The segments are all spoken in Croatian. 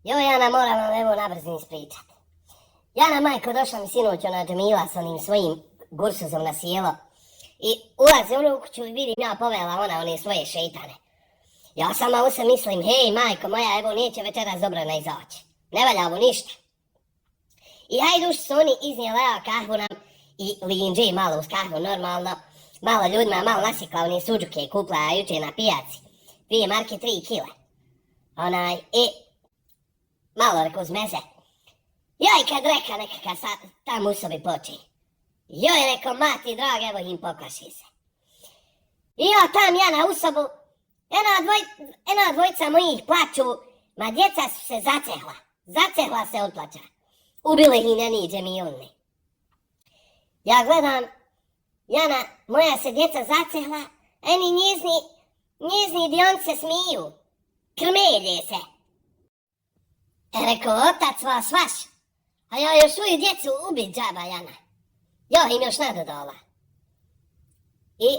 Joj, Jana, moram vam evo na brzinu ispričat. Jana, majko, došla mi sinoć ona Džemila s onim svojim gursuzom na sjelo. I ulazi ona u kuću i vidim ja povela ona one svoje šeitane. Ja sama u se mislim, hej majko moja, evo neće večeras dobrana izaći. Ne valja ovo ništa. I hajduš su oni iznijela ja kahvu nam i linđe malo uz kahvu normalno. Malo ljudima, malo nasikla one suđuke kupla juče na pijaci. 2 marke 3 kile. Malo reko uz meze. Joj, kad reka nekakav tam u sobi poči. Joj, reko, mati draga, evo im pokaši se. I ja tam Jana u sobu, ena dvojica mojih plaču, ma djeca su se zacehla se od plača. Ubili ih i ne niđe mi unni. Ja gledam, Jana, moja se djeca zacehla, eni njezni dionce smiju, krmelje se. Rekao, otac vas vaš, a ja još svoju djecu ubit džaba, Jana. Ja im još nadodala. I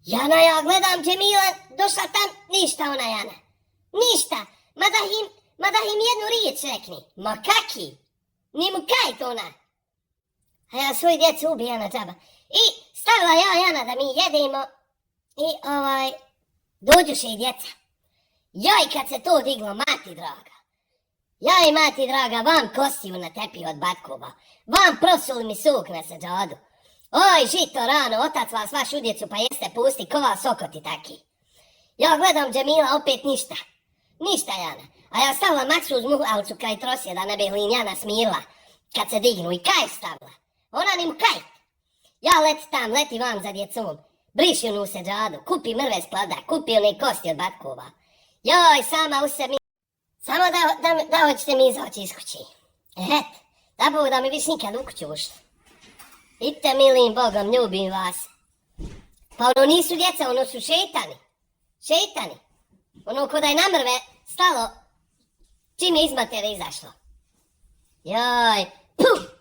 Jana, ja gledam Džemila, došla tam, ništa ona Jana. Ništa, ma da im jednu riječ rekni. Ma kaki, ni mu kajt ona. A ja svoju djecu ubi, Jana, džaba. I stavila ja Jana da mi jedemo. I dođuše i djeca. Joj, kad se to diglo, mati draga. Joj, mati draga, vam kostiju na tepiju od batkova. Vam prosuli mi suk na sađadu. Oj, žito rano, otac vas vaš u djecu pa jeste pusti, ko vas okoti taki. Ja gledam Džemila, opet ništa. Ništa, Jana. A ja stavila Maksu uz muhalcu kraj trosje da ne bi li Jana smirila. Kad se dignu i kajt stavila. Ona ni mu kajt. Ja leti vam za djecom. Briši onu sađadu, kupi mrve s plada, kupi one kosti od batkova. Joj, sama u sebi. Samo da hoćete mi izaći iz kući. Da Bog da mi viš nikad u kuću ušli. Idite milim Bogom, ljubim vas. Pa ono nisu djeca, ono su šeitani. Šeitani. Ono ko da je na mrve stalo čim je iz matere izašlo. Joj, puh!